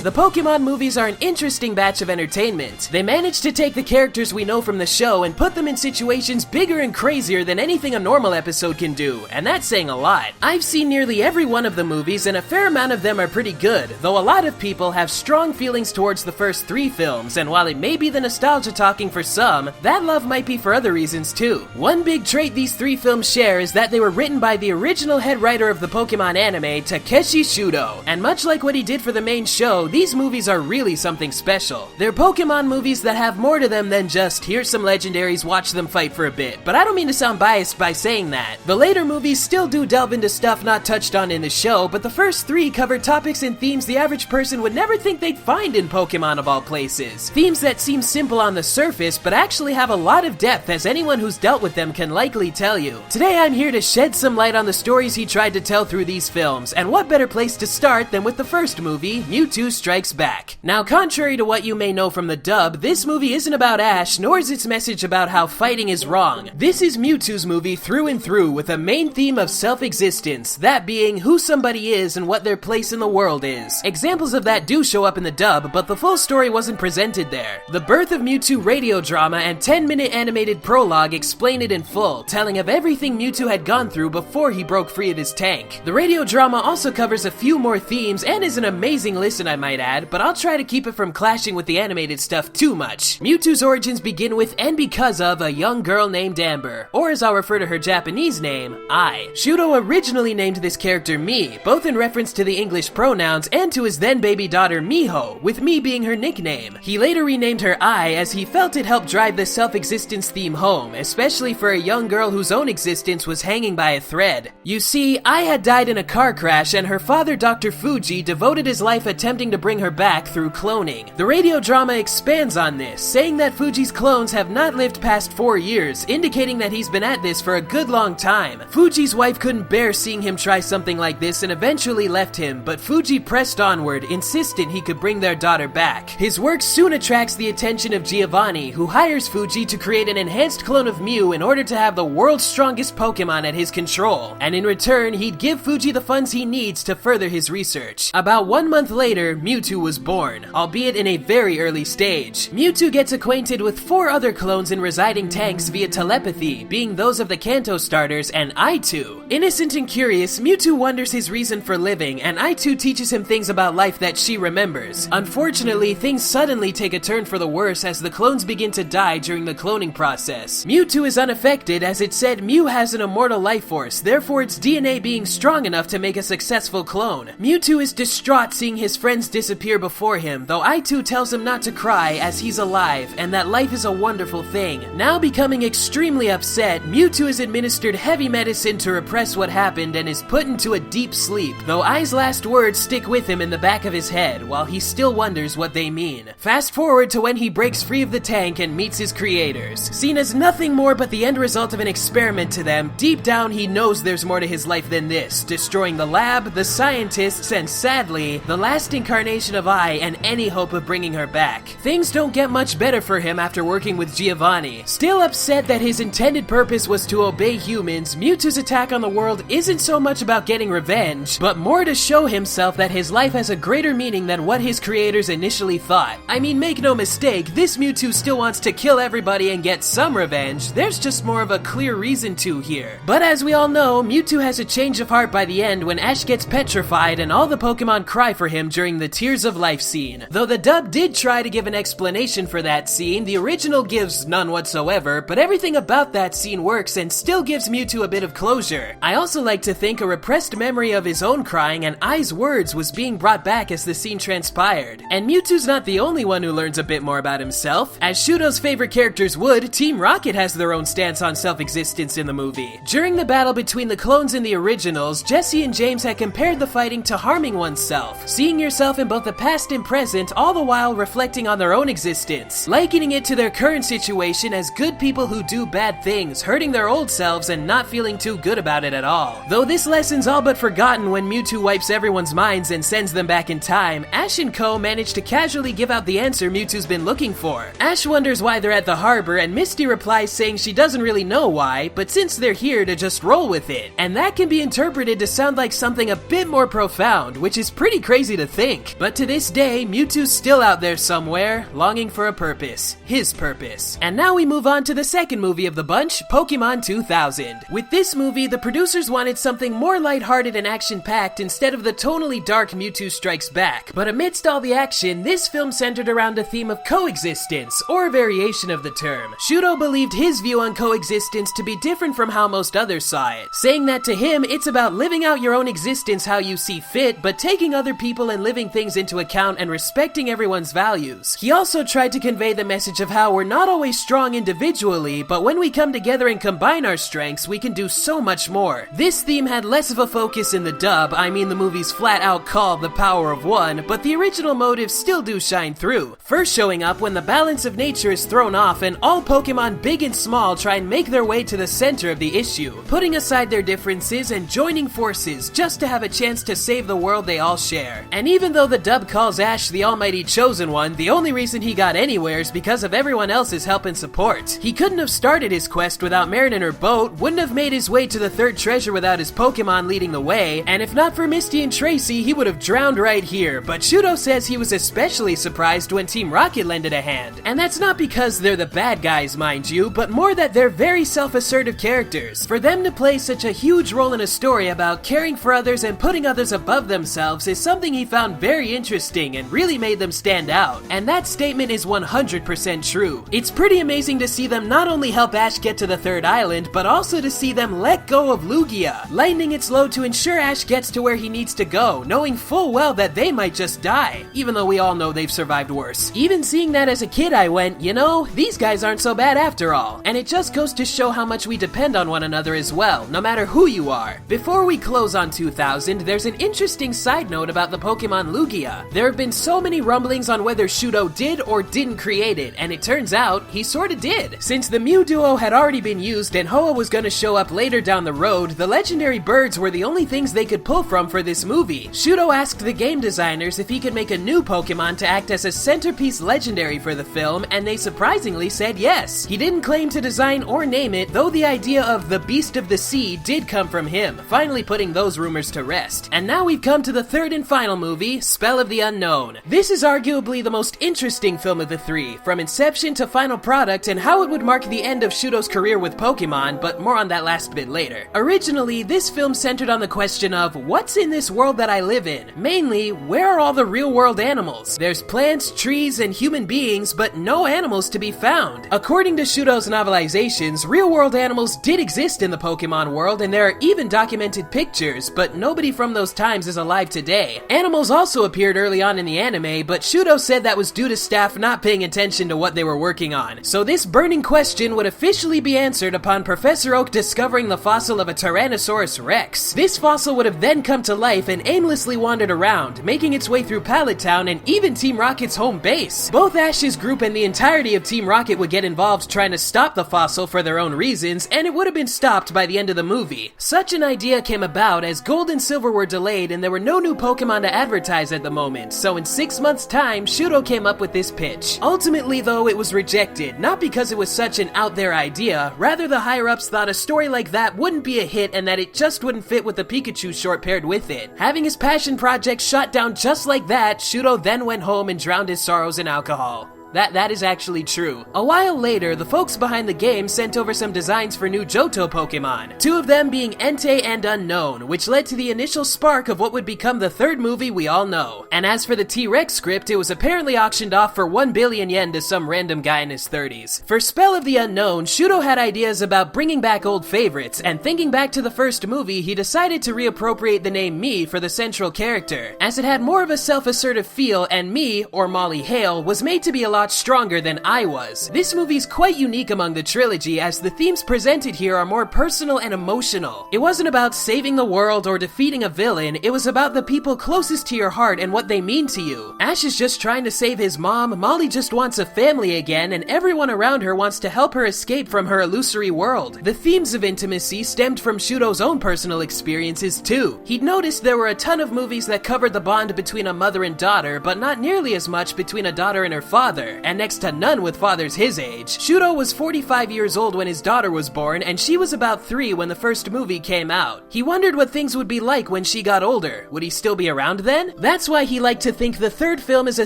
The Pokemon movies are an interesting batch of entertainment. They managed to take the characters we know from the show and put them in situations bigger and crazier than anything a normal episode can do, and that's saying a lot. I've seen nearly every one of the movies, and a fair amount of them are pretty good, though a lot of people have strong feelings towards the first 3 films, and while it may be the nostalgia talking for some, that love might be for other reasons too. One big trait these 3 films share is that they were written by the original head writer of the Pokemon anime, Takeshi Shudo, and much like what he did for the main show, these movies are really something special. They're Pokemon movies that have more to them than just, here's some legendaries, watch them fight for a bit, but I don't mean to sound biased by saying that. The later movies still do delve into stuff not touched on in the show, but the first 3 cover topics and themes the average person would never think they'd find in Pokemon of all places. Themes that seem simple on the surface, but actually have a lot of depth, as anyone who's dealt with them can likely tell you. Today I'm here to shed some light on the stories he tried to tell through these films, and what better place to start than with the first movie, Mewtwo Strikes Back. Now, contrary to what you may know from the dub, this movie isn't about Ash, nor is its message about how fighting is wrong. This is Mewtwo's movie through and through, with a main theme of self-existence, that being who somebody is and what their place in the world is. Examples of that do show up in the dub, but the full story wasn't presented there. The Birth of Mewtwo radio drama and 10-minute animated prologue explain it in full, telling of everything Mewtwo had gone through before he broke free of his tank. The radio drama also covers a few more themes and is an amazing listen, I might add, but I'll try to keep it from clashing with the animated stuff too much. Mewtwo's origins begin with and because of a young girl named Amber, or as I'll refer to her Japanese name, Ai. Shudo originally named this character Mi, both in reference to the English pronouns and to his then baby daughter Miho, with Mi being her nickname. He later renamed her Ai as he felt it helped drive the self-existence theme home, especially for a young girl whose own existence was hanging by a thread. You see, Ai had died in a car crash, and her father, Dr. Fuji, devoted his life attempting to bring her back through cloning. The radio drama expands on this, saying that Fuji's clones have not lived past 4 years, indicating that he's been at this for a good long time. Fuji's wife couldn't bear seeing him try something like this and eventually left him, but Fuji pressed onward, insistent he could bring their daughter back. His work soon attracts the attention of Giovanni, who hires Fuji to create an enhanced clone of Mew in order to have the world's strongest Pokemon at his control, and in return, he'd give Fuji the funds he needs to further his research. About 1 month later, Mewtwo was born, albeit in a very early stage. Mewtwo gets acquainted with 4 other clones in residing tanks via telepathy, being those of the Kanto starters and Aitu. Innocent and curious, Mewtwo wonders his reason for living, and Aitu teaches him things about life that she remembers. Unfortunately, things suddenly take a turn for the worse as the clones begin to die during the cloning process. Mewtwo is unaffected, as it said Mew has an immortal life force, therefore its DNA being strong enough to make a successful clone. Mewtwo is distraught seeing his friends disappear before him, though Aitu tells him not to cry as he's alive and that life is a wonderful thing. Now becoming extremely upset, Mewtwo is administered heavy medicine to repress what happened and is put into a deep sleep, though Ai's last words stick with him in the back of his head while he still wonders what they mean. Fast forward to when he breaks free of the tank and meets his creators. Seen as nothing more but the end result of an experiment to them, deep down he knows there's more to his life than this, destroying the lab, the scientists, and sadly, the last incarnation of Ai and any hope of bringing her back. Things don't get much better for him after working with Giovanni. Still upset that his intended purpose was to obey humans, Mewtwo's attack on the world isn't so much about getting revenge, but more to show himself that his life has a greater meaning than what his creators initially thought. I mean, make no mistake, this Mewtwo still wants to kill everybody and get some revenge, there's just more of a clear reason to here. But as we all know, Mewtwo has a change of heart by the end when Ash gets petrified and all the Pokemon cry for him during the Tears of Life scene. Though the dub did try to give an explanation for that scene, the original gives none whatsoever, but everything about that scene works and still gives Mewtwo a bit of closure. I also like to think a repressed memory of his own crying and Ai's words was being brought back as the scene transpired. And Mewtwo's not the only one who learns a bit more about himself. As Shudo's favorite characters would, Team Rocket has their own stance on self-existence in the movie. During the battle between the clones and the originals, Jesse and James had compared the fighting to harming oneself, seeing yourself in both the past and present, all the while reflecting on their own existence, likening it to their current situation as good people who do bad things, hurting their old selves and not feeling too good about it at all. Though this lesson's all but forgotten when Mewtwo wipes everyone's minds and sends them back in time, Ash and Co manage to casually give out the answer Mewtwo's been looking for. Ash wonders why they're at the harbor, and Misty replies saying she doesn't really know why, but since they're here to just roll with it. And that can be interpreted to sound like something a bit more profound, which is pretty crazy to think. back. But to this day, Mewtwo's still out there somewhere, longing for a purpose. His purpose. And now we move on to the second movie of the bunch, Pokémon 2000. With this movie, the producers wanted something more lighthearted and action-packed instead of the tonally dark Mewtwo Strikes Back. But amidst all the action, this film centered around a theme of coexistence, or a variation of the term. Shudo believed his view on coexistence to be different from how most others saw it, saying that to him, it's about living out your own existence how you see fit, but taking other people and living things into account and respecting everyone's values. He also tried to convey the message of how we're not always strong individually, but when we come together and combine our strengths, we can do so much more. This theme had less of a focus in the dub, I mean the movie's flat out call The Power of One, but the original motives still do shine through. First showing up when the balance of nature is thrown off and all Pokemon big and small try and make their way to the center of the issue, putting aside their differences and joining forces just to have a chance to save the world they all share. And even though the dub calls Ash the almighty chosen one, the only reason he got anywhere is because of everyone else's help and support. He couldn't have started his quest without Marin and her boat, wouldn't have made his way to the third treasure without his Pokemon leading the way, and if not for Misty and Tracy, he would have drowned right here. But Shudo says he was especially surprised when Team Rocket lended a hand. And that's not because they're the bad guys, mind you, but more that they're very self-assertive characters. For them to play such a huge role in a story about caring for others and putting others above themselves is something he found very interesting and really made them stand out. And that statement is 100% true. It's pretty amazing to see them not only help Ash get to the third island, but also to see them let go of Lugia, lightening its load to ensure Ash gets to where he needs to go, knowing full well that they might just die, even though we all know they've survived worse. Even seeing that as a kid, I went, you know, these guys aren't so bad after all. And it just goes to show how much we depend on one another as well, no matter who you are. Before we close on 2000, there's an interesting side note about the Pokemon Lugia. There have been so many rumblings on whether Shudo did or didn't create it, and it turns out he sorta did. Since the Mew duo had already been used and Hoa was gonna show up later down the road, the legendary birds were the only things they could pull from for this movie. Shudo asked the game designers if he could make a new Pokemon to act as a centerpiece legendary for the film, and they surprisingly said yes. He didn't claim to design or name it, though the idea of the Beast of the Sea did come from him, finally putting those rumors to rest. And now we've come to the third and final movie, Spell of the Unknown. This is arguably the most interesting film of the three, from inception to final product and how it would mark the end of Shudo's career with Pokemon, but more on that last bit later. Originally, this film centered on the question of, what's in this world that I live in? Mainly, where are all the real-world animals? There's plants, trees, and human beings, but no animals to be found. According to Shudo's novelizations, real-world animals did exist in the Pokemon world, and there are even documented pictures, but nobody from those times is alive today. Animals also appeared early on in the anime, but Shudo said that was due to staff not paying attention to what they were working on. So this burning question would officially be answered upon Professor Oak discovering the fossil of a Tyrannosaurus Rex. This fossil would have then come to life and aimlessly wandered around, making its way through Pallet Town and even Team Rocket's home base. Both Ash's group and the entirety of Team Rocket would get involved trying to stop the fossil for their own reasons, and it would have been stopped by the end of the movie. Such an idea came about as Gold and Silver were delayed and there were no new Pokemon to advertise at the moment, so in 6 months' time, Shudo came up with this pitch. Ultimately though, it was rejected, not because it was such an out there idea, rather the higher-ups thought a story like that wouldn't be a hit and that it just wouldn't fit with the Pikachu short paired with it. Having his passion project shot down just like that, Shudo then went home and drowned his sorrows in alcohol. That is actually true. A while later, the folks behind the game sent over some designs for new Johto Pokemon, 2 of them being Entei and Unknown, which led to the initial spark of what would become the third movie we all know. And as for the T-Rex script, it was apparently auctioned off for 1 billion yen to some random guy in his 30s. For Spell of the Unknown, Shudo had ideas about bringing back old favorites, and thinking back to the first movie, he decided to reappropriate the name Mii for the central character, as it had more of a self-assertive feel, and Mii, or Molly Hale, was made to be a lot stronger than I was. This movie's quite unique among the trilogy, as the themes presented here are more personal and emotional. It wasn't about saving the world or defeating a villain, it was about the people closest to your heart and what they mean to you. Ash is just trying to save his mom, Molly just wants a family again, and everyone around her wants to help her escape from her illusory world. The themes of intimacy stemmed from Shudo's own personal experiences too. He'd noticed there were a ton of movies that covered the bond between a mother and daughter, but not nearly as much between a daughter and her father. father, and next to none with fathers his age. Shudo was 45 years old when his daughter was born, and she was about 3 when the first movie came out. He wondered what things would be like when she got older. Would he still be around then? That's why he liked to think the third film is a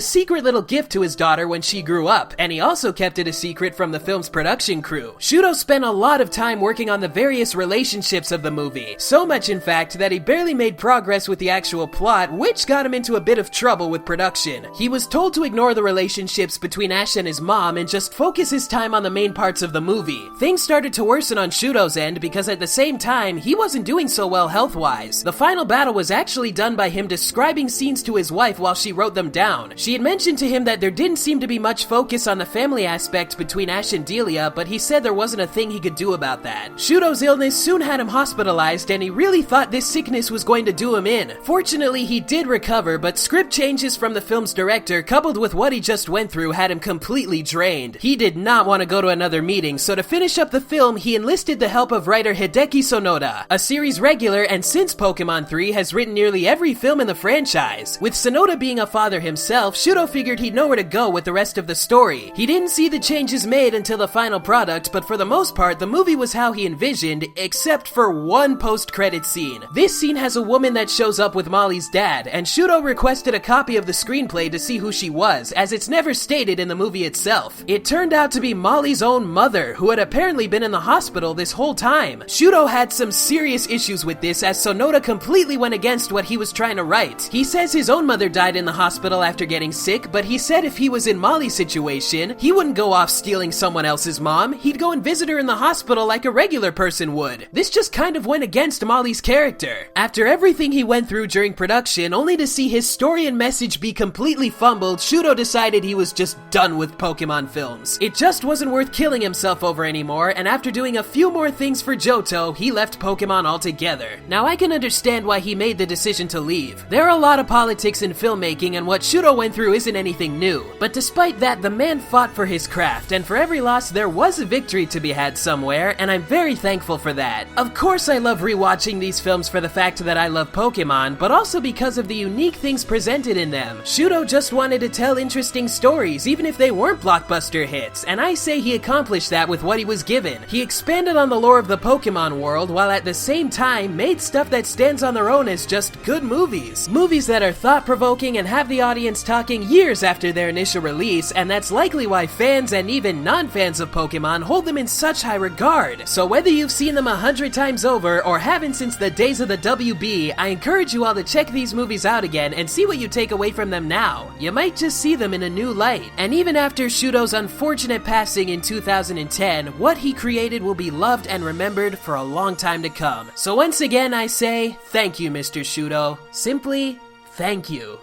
secret little gift to his daughter when she grew up, and he also kept it a secret from the film's production crew. Shudo spent a lot of time working on the various relationships of the movie, so much in fact that he barely made progress with the actual plot, which got him into a bit of trouble with production. He was told to ignore the relationships between Ash and his mom and just focus his time on the main parts of the movie. Things started to worsen on Shudo's end because at the same time, he wasn't doing so well health-wise. The final battle was actually done by him describing scenes to his wife while she wrote them down. She had mentioned to him that there didn't seem to be much focus on the family aspect between Ash and Delia, but he said there wasn't a thing he could do about that. Shudo's illness soon had him hospitalized, and he really thought this sickness was going to do him in. Fortunately, he did recover, but script changes from the film's director, coupled with what he just went through, had him completely drained. He did not want to go to another meeting, so to finish up the film, he enlisted the help of writer Hideki Sonoda, a series regular and since Pokémon 3 has written nearly every film in the franchise. With Sonoda being a father himself, Shudo figured he'd know where to go with the rest of the story. He didn't see the changes made until the final product, but for the most part, the movie was how he envisioned, except for one post-credit scene. This scene has a woman that shows up with Molly's dad, and Shudo requested a copy of the screenplay to see who she was, as it's never stated in the movie itself. It turned out to be Molly's own mother, who had apparently been in the hospital this whole time. Shudo had some serious issues with this, as Sonoda completely went against what he was trying to write. He says his own mother died in the hospital after getting sick, but he said if he was in Molly's situation, he wouldn't go off stealing someone else's mom. He'd go and visit her in the hospital like a regular person would. This just kind of went against Molly's character. After everything he went through during production, only to see his story and message be completely fumbled, Shudo decided he was just done with Pokemon films. It just wasn't worth killing himself over anymore, and after doing a few more things for Johto, he left Pokemon altogether. Now I can understand why he made the decision to leave. There are a lot of politics in filmmaking, and what Shudo went through isn't anything new. But despite that, the man fought for his craft, and for every loss there was a victory to be had somewhere, and I'm very thankful for that. Of course I love rewatching these films for the fact that I love Pokemon, but also because of the unique things presented in them. Shudo just wanted to tell interesting stories, even if they weren't blockbuster hits, and I say he accomplished that with what he was given. He expanded on the lore of the Pokemon world, while at the same time made stuff that stands on their own as just good movies. Movies that are thought-provoking and have the audience talking years after their initial release, and that's likely why fans and even non-fans of Pokemon hold them in such high regard. So whether you've seen them 100 times over or haven't since the days of the WB, I encourage you all to check these movies out again and see what you take away from them now. You might just see them in a new light. And even after Shudo's unfortunate passing in 2010, what he created will be loved and remembered for a long time to come. So once again I say, thank you Mr. Shudo. Simply, thank you.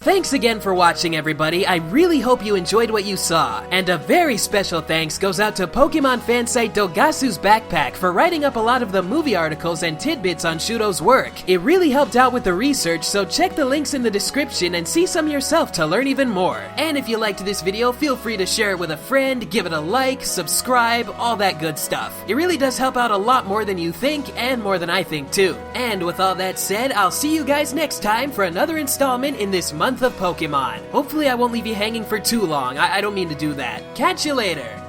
Thanks again for watching, everybody. I really hope you enjoyed what you saw. And a very special thanks goes out to Pokemon fan site Dogasu's Backpack for writing up a lot of the movie articles and tidbits on Shudo's work. It really helped out with the research, so check the links in the description and see some yourself to learn even more. And if you liked this video, feel free to share it with a friend, give it a like, subscribe, all that good stuff. It really does help out a lot more than you think, and more than I think too. And with all that said, I'll see you guys next time for another installment in this month of Pokemon. Hopefully I won't leave you hanging for too long. I don't mean to do that. Catch you later.